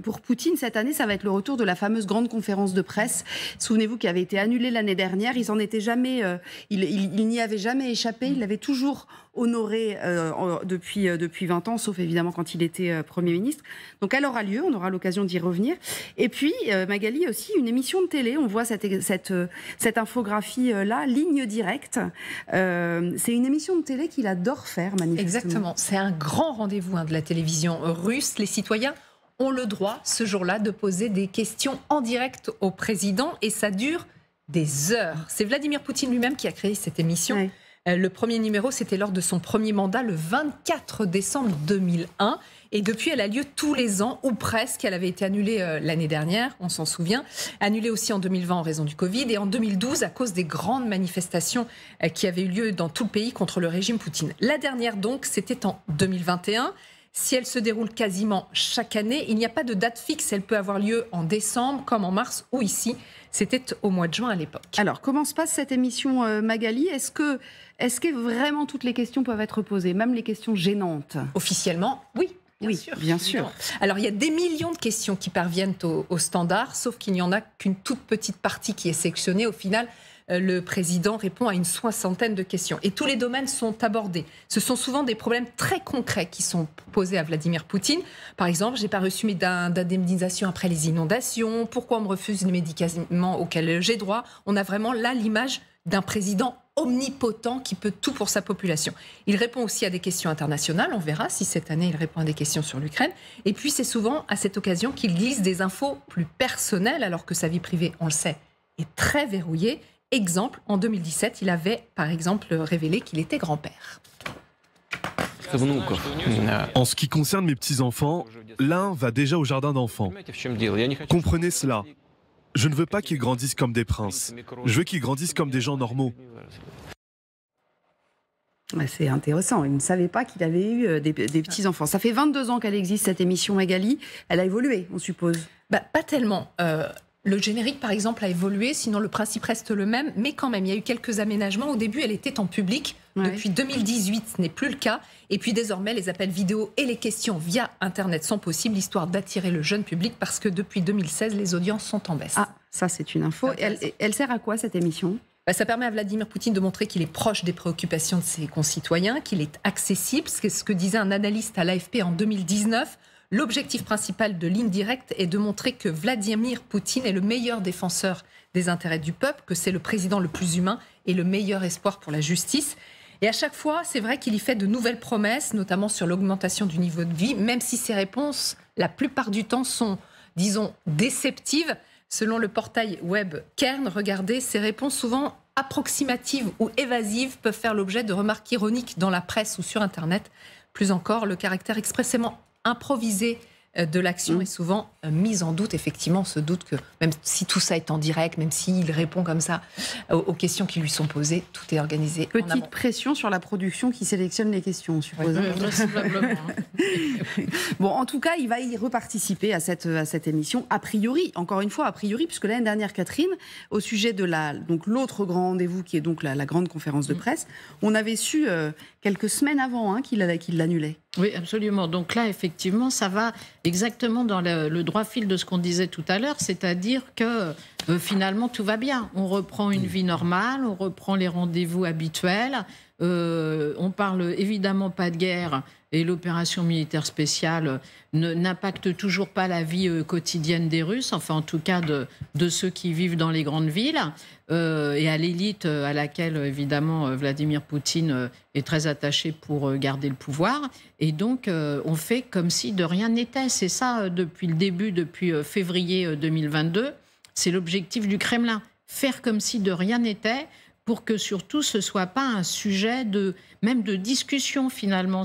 pour Poutine, cette année, ça va être le retour de la fameuse grande conférence de presse. Souvenez-vous qui avait été annulée l'année dernière. Il n'y avait jamais échappé. Il l'avait toujours honoré depuis 20 ans, sauf évidemment quand il était Premier ministre. Donc elle aura lieu, on aura l'occasion d'y revenir. Et puis, Magali, aussi une émission de télé. On voit cette infographie-là, Ligne Directe. C'est une émission de télé qu'il adore faire, manifestement. Exactement. C'est un grand rendez-vous de la télévision russe. Les citoyens ont le droit, ce jour-là, de poser des questions en direct au président. Et ça dure des heures. C'est Vladimir Poutine lui-même qui a créé cette émission. Oui. Le premier numéro, c'était lors de son premier mandat, le 24 décembre 2001. Et depuis, elle a lieu tous les ans, ou presque. Elle avait été annulée l'année dernière, on s'en souvient. Annulée aussi en 2020 en raison du Covid. Et en 2012, à cause des grandes manifestations qui avaient eu lieu dans tout le pays contre le régime Poutine. La dernière, donc, c'était en 2021. Si elle se déroule quasiment chaque année, il n'y a pas de date fixe. Elle peut avoir lieu en décembre, comme en mars, ou ici. C'était au mois de juin à l'époque. Alors, comment se passe cette émission, Magali ? Est-ce que vraiment toutes les questions peuvent être posées, même les questions gênantes ? Officiellement, oui. Bien sûr. Alors, il y a des millions de questions qui parviennent au standard, sauf qu'il n'y en a qu'une toute petite partie qui est sélectionnée. Au final, le président répond à une soixantaine de questions. Et tous les domaines sont abordés. Ce sont souvent des problèmes très concrets qui sont posés à Vladimir Poutine. Par exemple, j'ai pas reçu d'indemnisation après les inondations. Pourquoi on me refuse les médicaments auxquels j'ai droit ? On a vraiment là l'image d'un président omnipotent qui peut tout pour sa population. Il répond aussi à des questions internationales. On verra si cette année il répond à des questions sur l'Ukraine. Et puis c'est souvent à cette occasion qu'il glisse des infos plus personnelles, alors que sa vie privée, on le sait, est très verrouillée. Exemple, en 2017, il avait par exemple révélé qu'il était grand-père. En ce qui concerne mes petits-enfants, l'un va déjà au jardin d'enfants. Comprenez cela. Je ne veux pas qu'ils grandissent comme des princes. Je veux qu'ils grandissent comme des gens normaux. C'est intéressant. Il ne savait pas qu'il avait eu des petits-enfants. Ça fait 22 ans qu'elle existe, cette émission, Magali. Elle a évolué, on suppose. Pas tellement. Le générique, par exemple, a évolué, sinon le principe reste le même, mais quand même, il y a eu quelques aménagements. Au début, elle était en public. Ouais. Depuis 2018, ce n'est plus le cas. Et puis désormais, les appels vidéo et les questions via Internet sont possibles, histoire d'attirer le jeune public, parce que depuis 2016, les audiences sont en baisse. Ah, ça c'est une info. Elle sert à quoi, cette émission ? Ça permet à Vladimir Poutine de montrer qu'il est proche des préoccupations de ses concitoyens, qu'il est accessible. C'est ce que disait un analyste à l'AFP en 2019. L'objectif principal de Ligne Directe est de montrer que Vladimir Poutine est le meilleur défenseur des intérêts du peuple, que c'est le président le plus humain et le meilleur espoir pour la justice. Et à chaque fois, c'est vrai qu'il y fait de nouvelles promesses, notamment sur l'augmentation du niveau de vie, même si ses réponses, la plupart du temps, sont, disons, déceptives. Selon le portail web Kern, regardez, ces réponses souvent approximatives ou évasives peuvent faire l'objet de remarques ironiques dans la presse ou sur Internet. Plus encore, le caractère expressément improvisé de l'action est souvent mise en doute. Effectivement, on se doute que même si tout ça est en direct, même s'il répond comme ça aux questions qui lui sont posées, tout est organisé. Petite pression sur la production qui sélectionne les questions, on suppose. Bon, en tout cas, il va y reparticiper à cette émission, a priori, encore une fois, a priori, puisque l'année dernière, Catherine, au sujet de l'autre grand rendez-vous, qui est donc la grande conférence de presse, on avait su quelques semaines avant qu'il l'annulait. Oui, absolument. Donc là, effectivement, ça va exactement dans le droit fil de ce qu'on disait tout à l'heure, c'est-à-dire que finalement, tout va bien. On reprend une vie normale, on reprend les rendez-vous habituels, on parle évidemment pas de guerre et l'opération militaire spéciale n'impacte toujours pas la vie quotidienne des Russes, enfin en tout cas de ceux qui vivent dans les grandes villes, et à l'élite à laquelle évidemment Vladimir Poutine est très attaché pour garder le pouvoir. Et donc on fait comme si de rien n'était. C'est ça depuis le début, depuis février 2022, c'est l'objectif du Kremlin. Faire comme si de rien n'était, pour que surtout ce ne soit pas un sujet même de discussion finalement,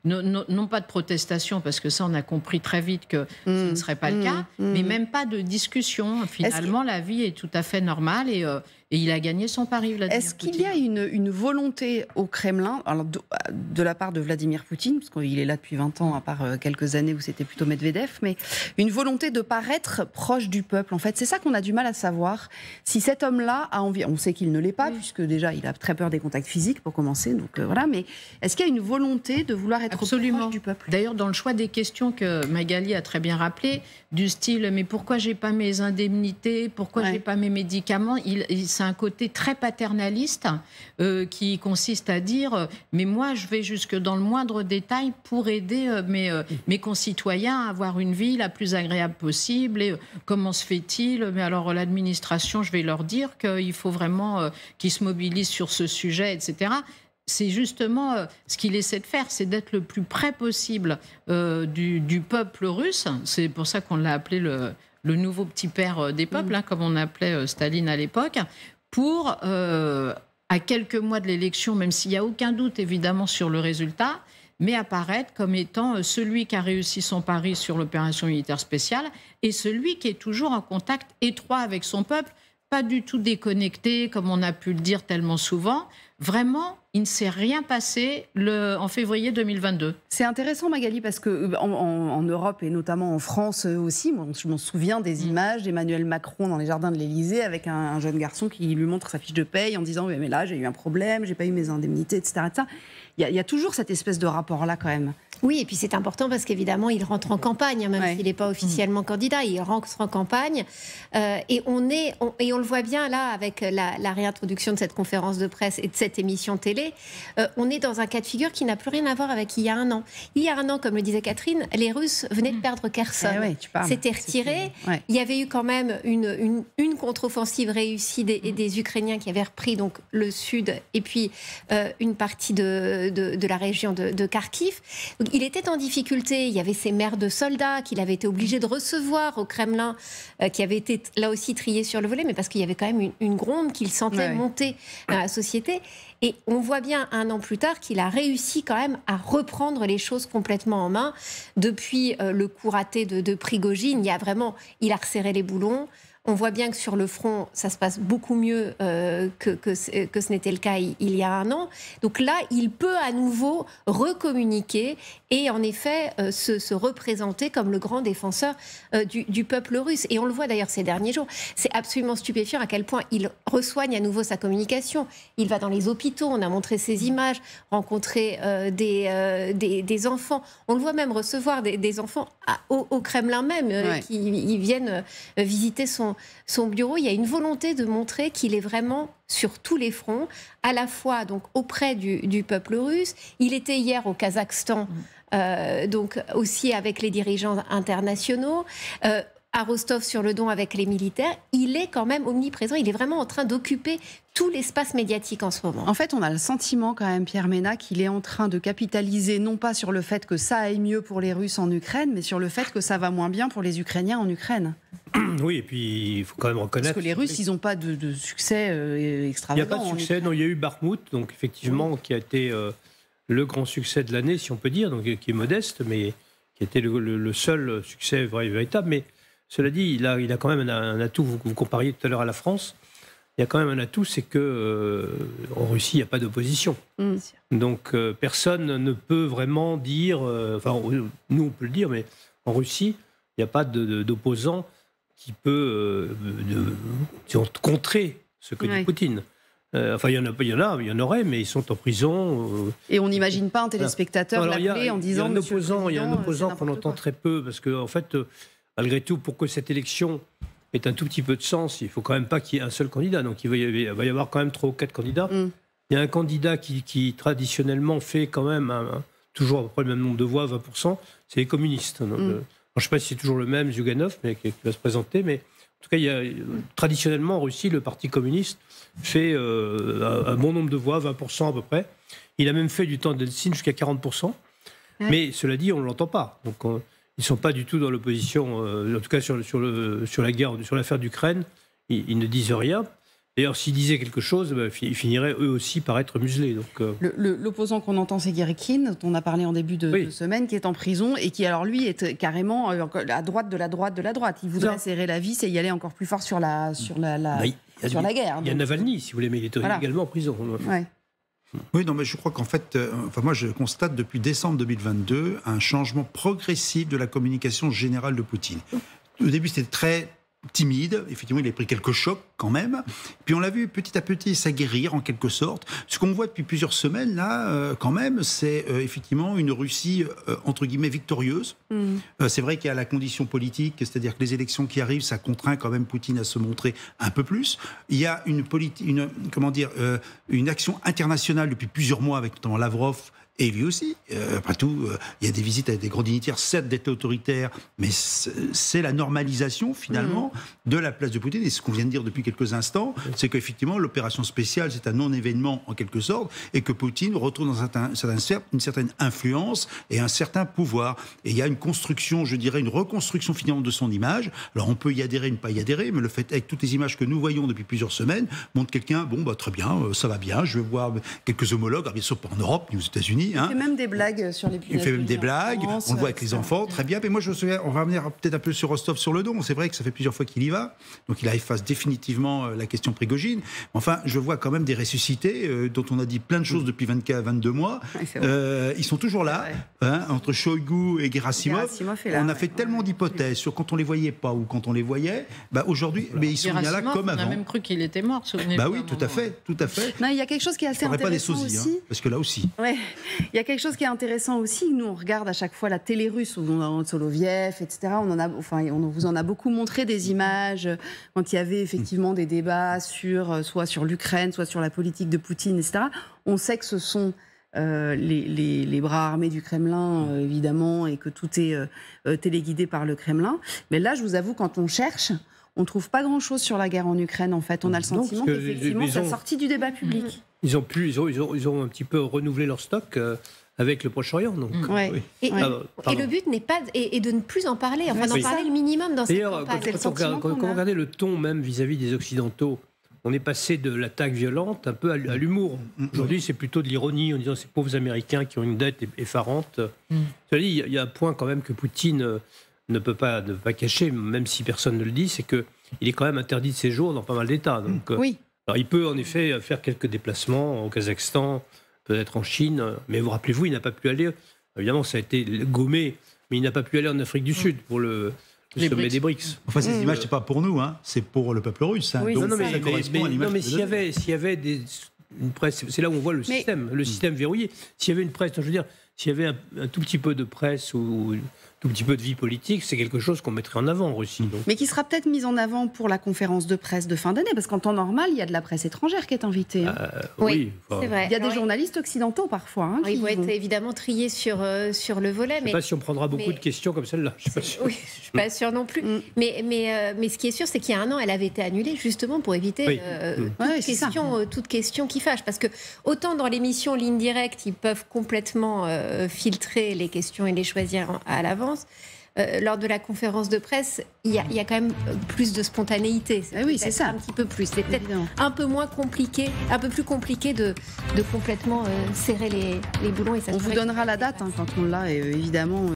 non pas de protestation, parce que ça on a compris très vite que ce ne serait pas le cas, mais même pas de discussion. Finalement, la vie est tout à fait normale et il a gagné son pari, Vladimir Poutine. Est-ce qu'il y a une volonté au Kremlin, alors de la part de Vladimir Poutine, parce qu'il est là depuis 20 ans, à part quelques années où c'était plutôt Medvedev, mais une volonté de paraître proche du peuple, en fait. C'est ça qu'on a du mal à savoir. Si cet homme-là a envie, on sait qu'il ne l'est l'est pas, puisque déjà, il a très peur des contacts physiques, pour commencer. Donc voilà. Mais est-ce qu'il y a une volonté de vouloir être proche du peuple ? D'ailleurs, dans le choix des questions que Magali a très bien rappelé, du style « mais pourquoi j'ai pas mes indemnités ? Pourquoi j'ai pas mes médicaments ?» C'est un côté très paternaliste qui consiste à dire « mais moi, je vais jusque dans le moindre détail pour aider mes concitoyens à avoir une vie la plus agréable possible. Et comment se fait-il ? Mais alors l'administration, je vais leur dire qu'il faut vraiment qu'ils se mobilisent sur ce sujet, etc. » C'est justement ce qu'il essaie de faire, c'est d'être le plus près possible du peuple russe. C'est pour ça qu'on l'a appelé le nouveau petit père des peuples, comme on appelait Staline à l'époque, pour, à quelques mois de l'élection, même s'il n'y a aucun doute évidemment sur le résultat, mais apparaître comme étant celui qui a réussi son pari sur l'opération militaire spéciale et celui qui est toujours en contact étroit avec son peuple, pas du tout déconnecté, comme on a pu le dire tellement souvent. Vraiment, il ne s'est rien passé en février 2022. C'est intéressant, Magali, parce qu'en Europe et notamment en France aussi, moi, je m'en souviens des images d'Emmanuel Macron dans les jardins de l'Élysée avec un jeune garçon qui lui montre sa fiche de paye en disant « mais là, j'ai eu un problème, j'ai pas eu mes indemnités, etc. » Il y a toujours cette espèce de rapport-là quand même. Oui, et puis c'est important parce qu'évidemment, il rentre en campagne, même s'il n'est pas officiellement candidat, il rentre en campagne. Et on le voit bien là, avec la réintroduction de cette conférence de presse et de cette émission télé, on est dans un cas de figure qui n'a plus rien à voir avec il y a un an. Il y a un an, comme le disait Catherine, les Russes venaient de perdre Kherson. C'était retiré. Il y avait eu quand même une contre-offensive réussie des Ukrainiens qui avaient repris donc, le sud et puis une partie de la région de Kharkiv. Donc, il était en difficulté. Il y avait ces mères de soldats qu'il avait été obligé de recevoir au Kremlin, qui avaient été là aussi triés sur le volet, mais parce qu'il y avait quand même une gronde qu'il sentait monter dans la société. Et on voit bien un an plus tard qu'il a réussi quand même à reprendre les choses complètement en main. Depuis le coup raté de Prigojine, il a resserré les boulons. On voit bien que sur le front, ça se passe beaucoup mieux que ce n'était le cas il y a un an. Donc là, il peut à nouveau recommuniquer et en effet se représenter comme le grand défenseur du peuple russe. Et on le voit d'ailleurs ces derniers jours. C'est absolument stupéfiant à quel point il resoigne à nouveau sa communication. Il va dans les hôpitaux, on a montré ces images, rencontrer des enfants. On le voit même recevoir des enfants au Kremlin même, qui viennent visiter son bureau. Il y a une volonté de montrer qu'il est vraiment sur tous les fronts, à la fois donc auprès du peuple russe. Il était hier au Kazakhstan, donc aussi avec les dirigeants internationaux. À Rostov-sur-le-Don avec les militaires, il est quand même omniprésent. Il est vraiment en train d'occuper tout l'espace médiatique en ce moment. En fait, on a le sentiment quand même, Pierre Ménat, qu'il est en train de capitaliser non pas sur le fait que ça aille mieux pour les Russes en Ukraine, mais sur le fait que ça va moins bien pour les Ukrainiens en Ukraine. Oui, et puis il faut quand même reconnaître... Parce que les Russes, ils n'ont pas de succès extravagant. Il n'y a pas de succès, non, il y a eu Bakhmout, donc effectivement, qui a été le grand succès de l'année, si on peut dire, donc qui est modeste, mais qui était le seul succès véritable. Mais cela dit, il a quand même un atout, vous compariez tout à l'heure à la France, il y a quand même un atout, c'est que en Russie, il n'y a pas d'opposition. Donc personne ne peut vraiment dire, enfin nous on peut le dire, mais en Russie, il n'y a pas d'opposant qui peut contrer ce que dit Poutine. Enfin, il y en aurait, mais ils sont en prison. Et on n'imagine pas un téléspectateur l'appeler en disant... Il y a un opposant qu'on entend très peu, parce qu'en fait... Malgré tout, pour que cette élection ait un tout petit peu de sens, il ne faut quand même pas qu'il y ait un seul candidat. Donc il va y avoir quand même 3 ou 4 candidats. Il y a un candidat qui traditionnellement fait quand même toujours à peu près le même nombre de voix, 20%, c'est les communistes. Donc, je ne sais pas si c'est toujours le même, Zyuganov, mais qui va se présenter. Mais en tout cas, traditionnellement en Russie, le Parti communiste fait un bon nombre de voix, 20% à peu près. Il a même fait du temps d'Eltsine jusqu'à 40%. Mais cela dit, on ne l'entend pas. Donc ils ne sont pas du tout dans l'opposition, en tout cas sur la guerre, sur l'affaire d'Ukraine. Ils ne disent rien. D'ailleurs, s'ils disaient quelque chose, ils finiraient eux aussi par être muselés. L'opposant qu'on entend, c'est Girkin, dont on a parlé en début de semaine, qui est en prison et qui, alors lui, est carrément à droite de la droite de la droite. Il voudrait serrer la vis et y aller encore plus fort sur la guerre. Il y a Navalny, si vous voulez, mais il est également en prison. Oui, non, mais je crois qu'en fait, moi je constate depuis décembre 2022 un changement progressif de la communication générale de Poutine. Au début, c'était très timide. Effectivement, il a pris quelques chocs quand même. Puis on l'a vu petit à petit s'aguerrir en quelque sorte. Ce qu'on voit depuis plusieurs semaines là, quand même, c'est effectivement une Russie entre guillemets victorieuse. C'est vrai qu'il y a la condition politique, c'est-à-dire que les élections qui arrivent, ça contraint quand même Poutine à se montrer un peu plus. Il y a une action internationale depuis plusieurs mois avec notamment Lavrov. Et lui aussi. Après tout, il y a des visites avec des grands dignitaires, certes d'État autoritaire, mais c'est la normalisation, finalement, de la place de Poutine. Et ce qu'on vient de dire depuis quelques instants, c'est qu'effectivement, l'opération spéciale, c'est un non-événement, en quelque sorte, et que Poutine retrouve une certaine influence et un certain pouvoir. Et il y a une construction, je dirais, une reconstruction, finalement, de son image. Alors, on peut y adhérer, ne pas y adhérer, mais le fait, avec toutes les images que nous voyons depuis plusieurs semaines, montre quelqu'un, bon, bah, très bien, ça va bien, je vais voir quelques homologues, alors, bien sûr, pas en Europe, ni aux États-Unis. Il fait même des blagues sur les Il fait même des blagues, on le voit avec les enfants, très bien. Mais moi, je me souviens, on va revenir peut-être un peu sur Rostov-sur-le-Don. C'est vrai que ça fait plusieurs fois qu'il y va. Donc, il efface définitivement la question Prigojine. Enfin, je vois quand même des ressuscités dont on a dit plein de choses depuis 22 mois. Ils sont toujours là, entre Shoigu et Gerasimov. On a fait tellement d'hypothèses sur quand on les voyait pas ou quand on les voyait. Bah, aujourd'hui, mais ils sont bien là comme avant. On a même cru qu'il était mort, souvenez-vous. Bah oui, tout à fait. Non, il y a quelque chose qui est assez intéressant pas des sosies, aussi. Parce que là aussi. Ouais. Il y a quelque chose qui est intéressant aussi. Nous, on regarde à chaque fois la télé russe, où on a Soloviev, etc. On vous en a beaucoup montré des images quand il y avait effectivement des débats soit sur l'Ukraine, soit sur la politique de Poutine, etc. On sait que ce sont les bras armés du Kremlin, évidemment, et que tout est téléguidé par le Kremlin. Mais là, je vous avoue, quand on cherche, on ne trouve pas grand-chose sur la guerre en Ukraine, en fait. On a le sentiment qu'effectivement, ça a sorti du débat public. Ils ont un petit peu renouvelé leur stock avec le Proche-Orient. Donc, oui. Et le but n'est pas et de ne plus en parler, enfin d'en parler le minimum dans cette campagne. D'ailleurs, quand on regardait le ton même vis-à-vis des Occidentaux, on est passé de l'attaque violente un peu à l'humour. Aujourd'hui, c'est plutôt de l'ironie en disant ces pauvres Américains qui ont une dette effarante. Il y a un point quand même que Poutine ne peut pas cacher, même si personne ne le dit, c'est qu'il est quand même interdit de séjour dans pas mal d'États. Donc, alors, il peut en effet faire quelques déplacements au Kazakhstan, peut-être en Chine, mais vous rappelez-vous, il n'a pas pu aller, évidemment ça a été gommé, mais il n'a pas pu aller en Afrique du Sud pour le sommet des BRICS. Enfin, ces images, c'est pas pour nous, c'est pour le peuple russe. Oui, donc, mais s'il y avait une presse, c'est là où on voit le système verrouillé. S'il y avait une presse, je veux dire, s'il y avait un tout petit peu de presse ou tout petit peu de vie politique, c'est quelque chose qu'on mettrait en avant en Russie. Donc. Mais qui sera peut-être mise en avant pour la conférence de presse de fin d'année, parce qu'en temps normal, il y a de la presse étrangère qui est invitée. Oui, c'est vrai. Il y a des journalistes occidentaux parfois. Ils vont être évidemment triés sur le volet. Je ne sais pas si on prendra beaucoup de questions comme celle-là. Je ne suis pas sûre non plus. Mais ce qui est sûr, c'est qu'il y a un an, elle avait été annulée justement pour éviter toute question qui fâche. Parce que autant dans l'émission Ligne Directe, ils peuvent complètement filtrer les questions et les choisir à l'avance. Lors de la conférence de presse, il y a quand même plus de spontanéité. C'est ça. Un petit peu plus. C'est peut-être un peu moins compliqué, un peu plus compliqué de complètement serrer les boulons. Et on vous donnera la date quand on l'a, évidemment.